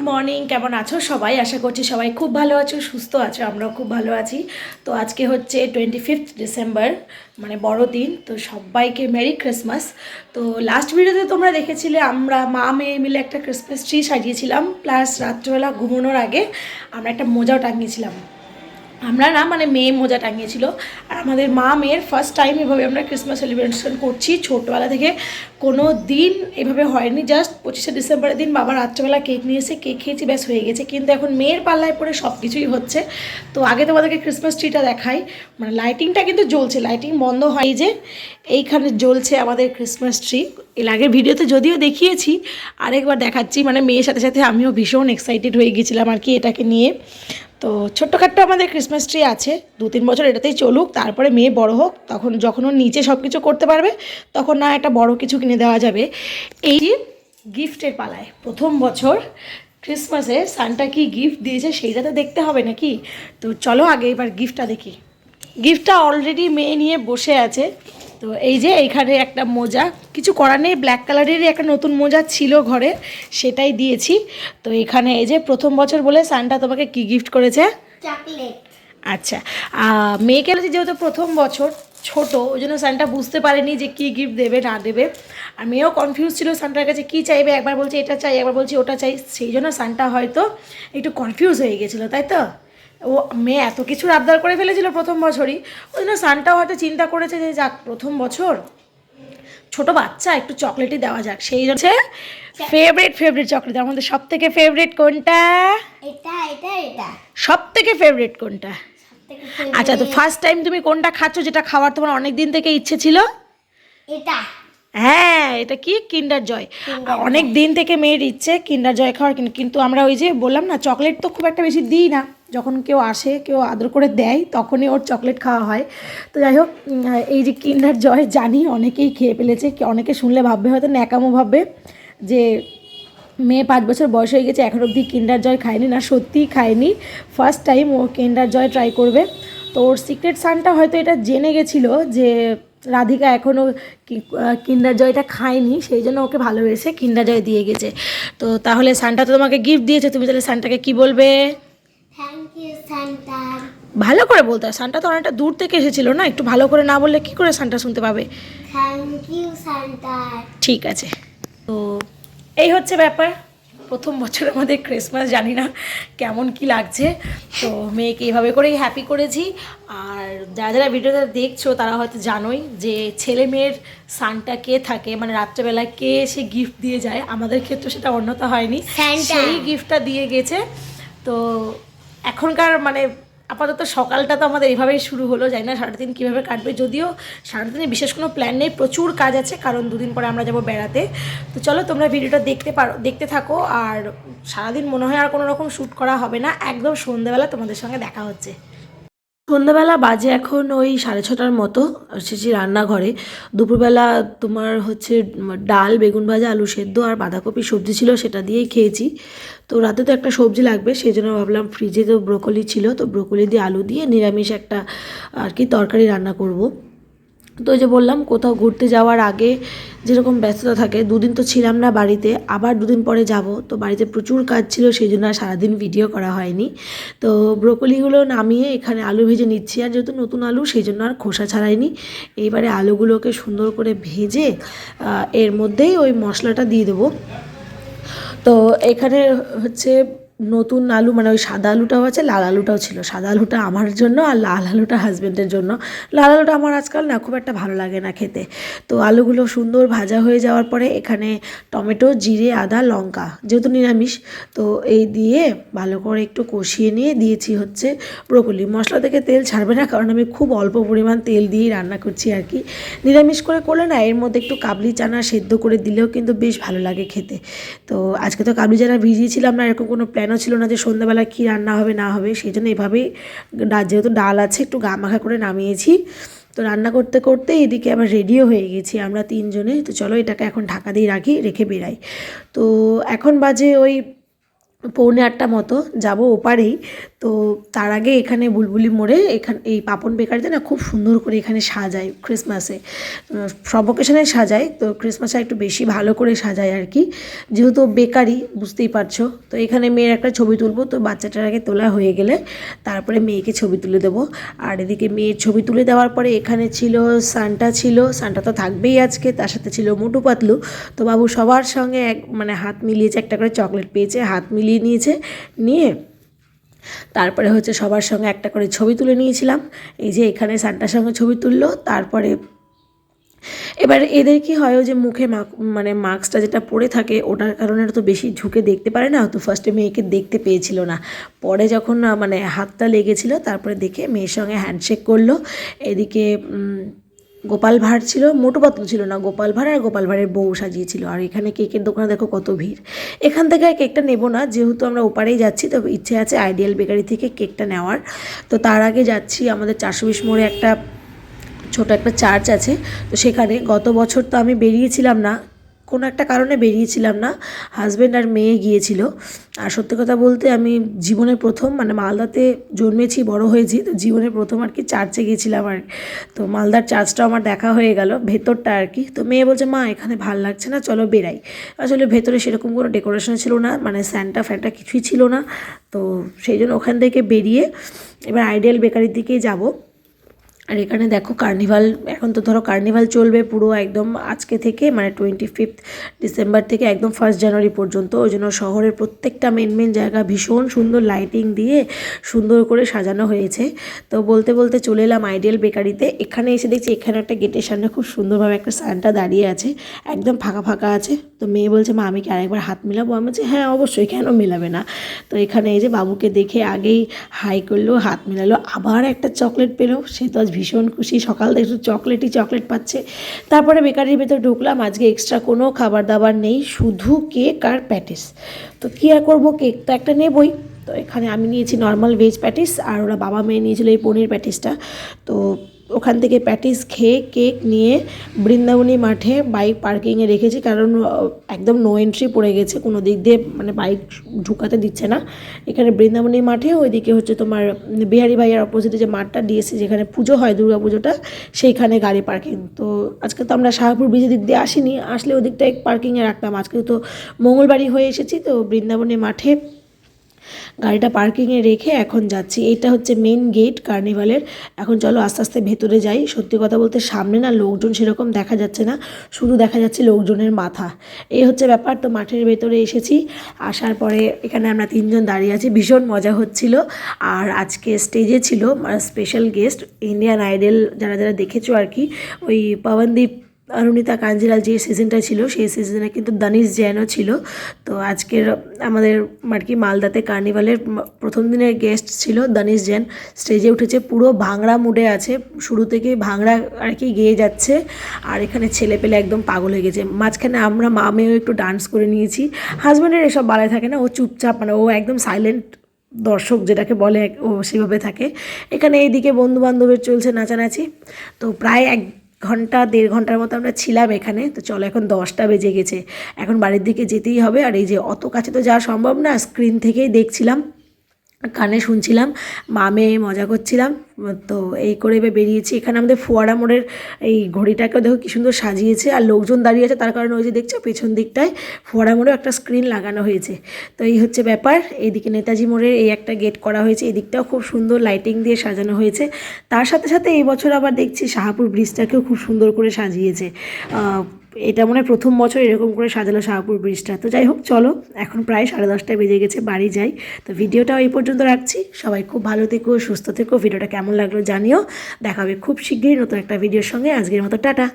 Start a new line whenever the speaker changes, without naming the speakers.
Morning, কেমন আছো সবাই? আশা করছি সবাই খুব ভালো আছো, সুস্থ আছো। আমরাও খুব ভালো আছি। তো আজকে হচ্ছে 25 ডিসেম্বর, মানে বড়দিন। তো সবাইকে মেরি ক্রিসমাস। তো লাস্ট ভিডিওতে তোমরা দেখেছিলে আমরা মা মেয়ে মিলে একটা ক্রিসমাস ট্রি সাজিয়েছিলাম, প্লাস রাত্রেবেলা ঘুমানোর আগে আমরা একটা মোজাও টাঙিয়েছিলাম। আমরা না, মানে মেয়ে মোজা টাঙিয়েছিল। আর আমাদের মা মেয়ের ফার্স্ট টাইম এভাবে আমরা ক্রিসমাস সেলিব্রেশন করছি। ছোটোবেলা থেকে কোনো দিন এভাবে হয়নি। জাস্ট 25শে ডিসেম্বরের দিন বাবা রাত্রেবেলা কেক নিয়ে এসে কেক খেয়েছি, ব্যাস হয়ে গেছে। কিন্তু এখন মেয়ের পাল্লায় পড়ে সব কিছুই হচ্ছে। তো আগে তোমাদেরকে ক্রিসমাস ট্রিটা দেখাই। মানে লাইটিংটা কিন্তু জ্বলছে, লাইটিং বন্ধ হয়। এই যে এইখানে জ্বলছে আমাদের ক্রিসমাস ট্রি। এর আগের ভিডিওতে যদিও দেখিয়েছি, আরেকবার দেখাচ্ছি। মানে মেয়ের সাথে সাথে আমিও ভীষণ এক্সাইটেড হয়ে গেছিলাম আর কি এটাকে নিয়ে। তো ছোট্টখাট্টো আমাদের ক্রিসমাস ট্রি আছে, 2-3 বছর এটাতেই চলুক। তারপরে মেয়ে বড় হোক, তখন যখন ও নিচে সব কিছু করতে পারবে তখন না একটা বড় কিছু কিনে দেওয়া যাবে। এই গিফটের পালায় প্রথম বছর ক্রিসমাসে সান্টা কি গিফট দিয়েছে সেইটা তো দেখতে হবে নাকি। তো চলো আগে এবার গিফটটা দেখি। গিফটটা অলরেডি মেয়ে নিয়ে বসে আছে। তো এই যে এইখানে একটা মোজা, কিছু করার নেই, ব্ল্যাক কালারেরই একটা নতুন মোজা ছিল ঘরে, সেটাই দিয়েছি। তো এখানে এই যে প্রথম বছর বলে সান্টা তোমাকে কি গিফট করেছে?
চকলেট।
আচ্ছা, মেয়েকে বলেছি যেহেতু প্রথম বছর, ছোট, ওই জন্য সান্টা বুঝতে পারেনি যে কী গিফট দেবে না দেবে। আর মেয়েও কনফিউজ ছিল সান্টার কাছে কী চাইবে। একবার বলছে এটা চাই, একবার বলছে ওটা চাই। সেই জন্য সান্টা হয়তো একটু কনফিউজ হয়ে গেছিলো, তাই তো? ও মেয়ে এত কিছুর আবদার করে ফেলেছিল প্রথম বছরই, ওই জন্য সান্টাও হয়তো চিন্তা করেছে যে যাক প্রথম বছর ছোট বাচ্চা, একটু চকলেটই দেওয়া যাক। সেই হচ্ছে ফেভারিট চকলেট। আমাদের সব থেকে ফেভারিট কোনটা?
এটা এটা এটা
সব থেকে ফেভারিট কোনটা? আচ্ছা, তো ফার্স্ট টাইম তুমি কোনটা খাচ্ছ যেটা খাওয়ার তোমার অনেক দিন থেকে ইচ্ছে ছিল?
এটা।
হ্যাঁ, এটা কি? কিন্ডার জয়। অনেক দিন থেকে মেয়ের ইচ্ছে কিন্ডার জয় খাওয়ার, কিন্তু আমরা ওই যে বললাম না, চকলেট তো খুব একটা বেশি দিই না। যখন কেউ আসে, কেউ আদর করে দেয়, তখনই ওর চকলেট খাওয়া হয়। তো যাই হোক, এই যে কিন্ডার জয় জানি অনেকেই খেয়ে ফেলেছে, অনেকে শুনলে ভাববে হয়তো ন্যাকামো ভাববে যে মেয়ে 5 বছর বয়স হয়ে গেছে এখনো অবধি কিন্ডার জয় খায়নি। না, সত্যিই খায়নি, ফার্স্ট টাইম ও কিন্ডার জয় ট্রাই করবে। তো ওর সিক্রেট সানটা হয়তো এটা জেনে গেছিলো যে রাধিকা এখনও কিন্ডার জয়টা খায়নি, সেই জন্য ওকে ভালোবেসে কিন্ডার জয় দিয়ে গেছে। তো তাহলে সান্টা তো তোমাকে গিফট দিয়েছে, তুমি তাহলে সান্টাকে কি বলবে?
Thank you Santa.
ভালো করে বলতে হয়, সান্টা তো অনেকটা দূর থেকে এসেছিলো না, একটু ভালো করে না বললে কী করে সান্টা শুনতে পাবে?
Thank you Santa.
ঠিক আছে। তো এই হচ্ছে ব্যাপার। প্রথম বছর আমাদের ক্রিসমাস, জানি না কেমন কি লাগছে। তো মেয়েকে এভাবে করেই হ্যাপি করেছি। আর যারা যারা ভিডিওটা দেখছো তারা হয়তো জানোই যে ছেলে মেয়ের সানটা কে থাকে, মানে রাত্রেবেলায় কে এসে গিফট দিয়ে যায়। আমাদের ক্ষেত্রে সেটা অন্যথা হয়নি, সেই গিফটটা দিয়ে গেছে। তো এখনকার মানে আপাতত সকালটা তো আমাদের এভাবেই শুরু হলো। জানি না সারাটা দিন কীভাবে কাটবে, যদিও সারাটা দিনে বিশেষ কোনো প্ল্যান নেই, প্রচুর কাজ আছে, কারণ 2 দিন পরে আমরা যাব বেড়াতে। তো চলো তোমরা ভিডিওটা দেখতে থাকো। আর সারাদিন মনে হয় আর কোনো রকম শ্যুট করা হবে না, একদম সন্ধ্যেবেলা তোমাদের সঙ্গে দেখা হচ্ছে। সন্ধ্যাবেলা বাজে এখন ওই 6:30টার মতো, এসেছি রান্নাঘরে। দুপুরবেলা তোমার হচ্ছে ডাল, বেগুন ভাজা, আলু সেদ্ধ আর বাঁধাকপি সবজি ছিল, সেটা দিয়েই খেয়েছি। তো রাতে তো একটা সবজি লাগবে, সেই জন্য ভাবলাম ফ্রিজে তো ব্রোকলি ছিল, তো ব্রোকলি দিয়ে আলু দিয়ে নিরামিষ একটা আর কি তরকারি রান্না করব। তো ওই যে বললাম, কোথাও ঘুরতে যাওয়ার আগে যেরকম ব্যস্ততা থাকে, 2 দিন তো ছিলাম না বাড়িতে, আবার 2 দিন পরে যাব। তো বাড়িতে প্রচুর কাজ ছিল, সেই জন্য আর সারাদিন ভিডিও করা হয়নি। তো ব্রোকলিগুলো নামিয়ে এখানে আলু ভেজে নিচ্ছি। আর যেহেতু নতুন আলু, সেই জন্য আর খোসা ছাড়াইনি। এইবারে আলুগুলোকে সুন্দর করে ভেজে এর মধ্যেই ওই মশলাটা দিয়ে দেবো। তো এখানে হচ্ছে নতুন আলু, মানে ওই সাদা আলুটাও আছে, লাল আলুটাও ছিল। সাদা আলুটা আমার জন্য আর লাল আলুটা হাজব্যান্ডের জন্য। লাল আলুটা আমার আজকাল না খুব একটা ভালো লাগে না খেতে। তো আলুগুলো সুন্দর ভাজা হয়ে যাওয়ার পরে এখানে টমেটো, জিরে, আদা, লঙ্কা, যেহেতু নিরামিষ, তো এই দিয়ে ভালো করে একটু কষিয়ে নিয়ে দিয়েছি হচ্ছে ব্রোকলি। মশলা থেকে তেল ছাড়বে না, কারণ আমি খুব অল্প পরিমাণ তেল দিয়েই রান্না করছি আর কি। নিরামিষ করলে না এর মধ্যে একটু কাবলি চানা সেদ্ধ করে দিলেও কিন্তু বেশ ভালো লাগে খেতে। তো আজকে তো কাবলি চানা ভিজিয়েছিলাম না, এরকম কোনো প্ল্যানও ছিল না যে সন্ধ্যাবেলা কী রান্না হবে না হবে, সেই জন্য এভাবেই যেহেতু ডাল আছে একটু গা মাখা করে নামিয়েছি। তো রান্না করতে করতে এদিকে আবার রেডিও হয়ে গেছি আমরা 3 জনে। তো চলো এটাকে এখন ঢাকা দিয়ে রেখে বেরাই। তো এখন বাজে ওই পৌনে 8টা মতো যাব ওপারেই। তো তার আগে এখানে বুলবুলি মোড়ে এখানে এই পাপন বেকারিতে না খুব সুন্দর করে এখানে সাজায় ক্রিসমাসে, সব অকেশনে সাজায়, তো ক্রিসমাসে একটু বেশি ভালো করে সাজায় আর কি, যেহেতু বেকারি বুঝতেই পারছো। তো এখানে মেয়ের একটা ছবি তুলবো, তো বাচ্চাটার আগে তোলা হয়ে গেলে তারপরে মেয়েকে ছবি তুলে দেবো। আর এদিকে মেয়ের ছবি তুলে দেওয়ার পরে এখানে ছিল সান্টা, সান্টা তো থাকবেই আজকে, তার সাথে ছিল মোটু পাতলু। তো বাবু সবার সঙ্গে মানে হাত মিলিয়েছে, একটা করে চকলেট পেয়েছে, হাত মিলিয়ে নিয়েছে, নিয়ে তারপরে হচ্ছে সবার সঙ্গে একটা করে ছবি তুলে নিয়েছিলাম। এই যে এখানে সান্টার সঙ্গে ছবি তুললো। তারপরে এবার এদের কি হয়, ওই যে মুখে মানে মাস্কটা যেটা পরে থাকে ওটার কারণে তো বেশি ঝুঁকে দেখতে পারে না, তো ফার্স্টে মেয়েকে দেখতে পেয়েছিল না, পরে যখন মানে হাতটা লেগেছিল তারপরে দেখে মেয়ের সঙ্গে হ্যান্ডশেক করলো। এদিকে গোপাল ভাঁড় ছিল, মোটু পাতলু ছিল না, গোপাল ভাঁড় আর গোপাল ভাঁড়ের বউ সাজিয়েছিল। আর এখানে কেকের দোকানে দেখো কত ভিড়। এখান থেকে আর কেকটা নেবো না, যেহেতু আমরা ওপারেই যাচ্ছি, তো ইচ্ছে আছে আইডিয়াল বেকারি থেকে কেকটা নেওয়ার। তো তার আগে যাচ্ছি আমাদের 420 মোড়ে একটা ছোট একটা চার্চ আছে, তো সেখানে গত বছর তো আমি বেরিয়েছিলাম না, কোনো একটা কারণে বেরিয়েছিলাম না, হাজব্যান্ড আর মেয়ে গিয়েছিল। আর সত্যি কথা বলতে আমি জীবনের প্রথম, মানে মালদাতে জন্মেছি বড় হয়েছি, তো জীবনের প্রথম আর কি চার্চে গিয়েছিলাম। আর তো মালদার চার্চটাও আমার দেখা হয়ে গেল, ভেতরটা আর কি। তো মেয়ে বলছে মা এখানে ভাল লাগছে না, চলো বেরাই। আসলে ভেতরে সেরকম কোনো ডেকোরেশন ছিল না, মানে স্যান্টা ফ্যান্টা কিছুই ছিল না। তো সেই জন্য ওখান থেকে বেরিয়ে এবার আইডিয়াল বেকারির দিকেই যাব। আর এখানে দেখো কার্নিভাল, এখন তো ধরো কার্নিভাল চলবে পুরো একদম আজকে থেকে, মানে 25 ডিসেম্বর থেকে একদম 1 জানুয়ারি পর্যন্ত। ওই জন্য শহরের প্রত্যেকটা মেন জায়গা ভীষণ সুন্দর লাইটিং দিয়ে সুন্দর করে সাজানো হয়েছে। তো বলতে বলতে চলে এলাম আইডিয়াল বেকারিতে। এখানে এসে দেখছি এখানে একটা গেটের সামনে খুব সুন্দরভাবে একটা সান্টা দাঁড়িয়ে আছে, একদম ফাঁকা আছে। তো মেয়ে বলছে মা আমি কি আরেকবার হাত মেলাবো? আমি বলছি হ্যাঁ অবশ্যই, কেন মেলাবে না। তো এখানে এই যে বাবুকে দেখে আগেই হাই করলো, হাত মেলালো, আবার একটা চকলেট পেলো, সে তো আজ ভীষণ খুশি, সকাল থেকে একটু চকলেট পাচ্ছে। তারপরে বেকারির ভেতর ঢুকলাম, আজকে এক্সট্রা কোনো খাবার দাবার নেই, শুধু কেক আর প্যাটিস। তো কী আর করবো, কেক তো একটা নেবই। তো এখানে আমি নিয়েছি নর্মাল ভেজ প্যাটিস, আর ওরা বাবা মেয়ে নিয়েছিল এই পনির প্যাটিসটা। তো ওখান থেকে প্যাটিস খেয়ে কেক নিয়ে বৃন্দাবনী মাঠে বাইক পার্কিংয়ে রেখেছি, কারণ একদম নো এন্ট্রি পড়ে গেছে, কোনো দিক দিয়ে মানে বাইক ঢুকাতে দিচ্ছে না। এখানে বৃন্দাবনী মাঠে, ওইদিকে হচ্ছে তোমার বিহারি ভাইয়ের অপোজিটে যে মাঠটা দিয়েছে, যেখানে পুজো হয় দুর্গা পুজোটা, সেইখানে গাড়ি পার্কিং। তো আজকে তো আমরা শাহপুর ব্রিজের দিক দিয়ে আসিনি, আসলে ওদিকটায় পার্কিংয়ে রাখতাম। আজকে তো মঙ্গলবারই হয়ে এসেছি, তো বৃন্দাবনী মাঠে গাড়িটা পার্কিংয়ে রেখে এখন যাচ্ছি। এটা হচ্ছে মেন গেট কার্নিভালের। এখন চলো আস্তে আস্তে ভেতরে যাই। সত্যি কথা বলতে সামনে না লোকজন সেরকম দেখা যাচ্ছে না, শুধু দেখা যাচ্ছে লোকজনের মাথা, এই হচ্ছে ব্যাপার। তো মাঠের ভেতরে এসেছি, আসার পরে এখানে আমরা 3জন দাঁড়িয়ে আছি, ভীষণ মজা হচ্ছিল। আর আজকে স্টেজে ছিল স্পেশাল গেস্ট, ইন্ডিয়ান আইডল যারা দেখেছো আর কি, ওই পবনদীপ অরুণিতা কাঞ্জিলাল যে সিজনটা ছিল সেই সিজনে কিন্তু দানিশ জৈনও ছিল। তো আজকের আমাদের আর কি মালদাতে কার্নিভালের প্রথম দিনের গেস্ট ছিল দানিশ জৈন, স্টেজে উঠেছে, পুরো ভাংড়া মুডে আছে, শুরু থেকেই ভাংড়া আর কি গেয়ে যাচ্ছে। আর এখানে ছেলে পেলে একদম পাগল হয়ে গেছে, মাঝখানে আমরা মা মেয়েও একটু ডান্স করে নিয়েছি। হাজব্যান্ডের এসব বালায় থাকে না, ও চুপচাপ, মানে ও একদম সাইলেন্ট দর্শক যেটাকে বলে, ও সেভাবে থাকে। এখানে এইদিকে বন্ধুবান্ধবের চলছে নাচানাচি। তো প্রায় 1-1.5 ঘন্টার মতো আমরা ছিলাম এখানে। তো চলো এখন 10টা বেজে গেছে, এখন বাড়ির দিকে যেতেই হবে। আর এই যে অত কাছে তো যাওয়া সম্ভব না, স্ক্রিন থেকেই দেখছিলাম, কানে শুনছিলাম, মা মেয়ে মজা করছিলাম। তো এই করে এবার বেরিয়েছি। এখানে আমাদের ফোয়ারা মোড়ের এই ঘড়িটাকেও দেখো কী সুন্দর সাজিয়েছে, আর লোকজন দাঁড়িয়ে আছে, তার কারণে ওই যে দেখছো পেছন দিকটায় ফোয়ারা মোড়েও একটা স্ক্রিন লাগানো হয়েছে। তো এই হচ্ছে ব্যাপার। এইদিকে নেতাজি মোড়ের এই একটা গেট করা হয়েছে, এই দিকটাও খুব সুন্দর লাইটিং দিয়ে সাজানো হয়েছে। তার সাথে সাথে এই বছর আবার দেখছি শাহপুর ব্রিজটাকেও খুব সুন্দর করে সাজিয়েছে। এটা মনে হয় প্রথম বছর এরকম করে সাজালো শাহপুর ব্রিজটা। তো যাই হোক চলো, এখন প্রায় 10:30 বেজে গেছে, বাড়ি যাই। তো ভিডিওটাও এই পর্যন্ত রাখছি। সবাই খুব ভালো থেকো, সুস্থ থেকো। ভিডিওটা কেমন লাগলো জানিও। দেখা হবে খুব শীঘ্রই নতুন একটা ভিডিওর সঙ্গে। আজকের মতো টাটা।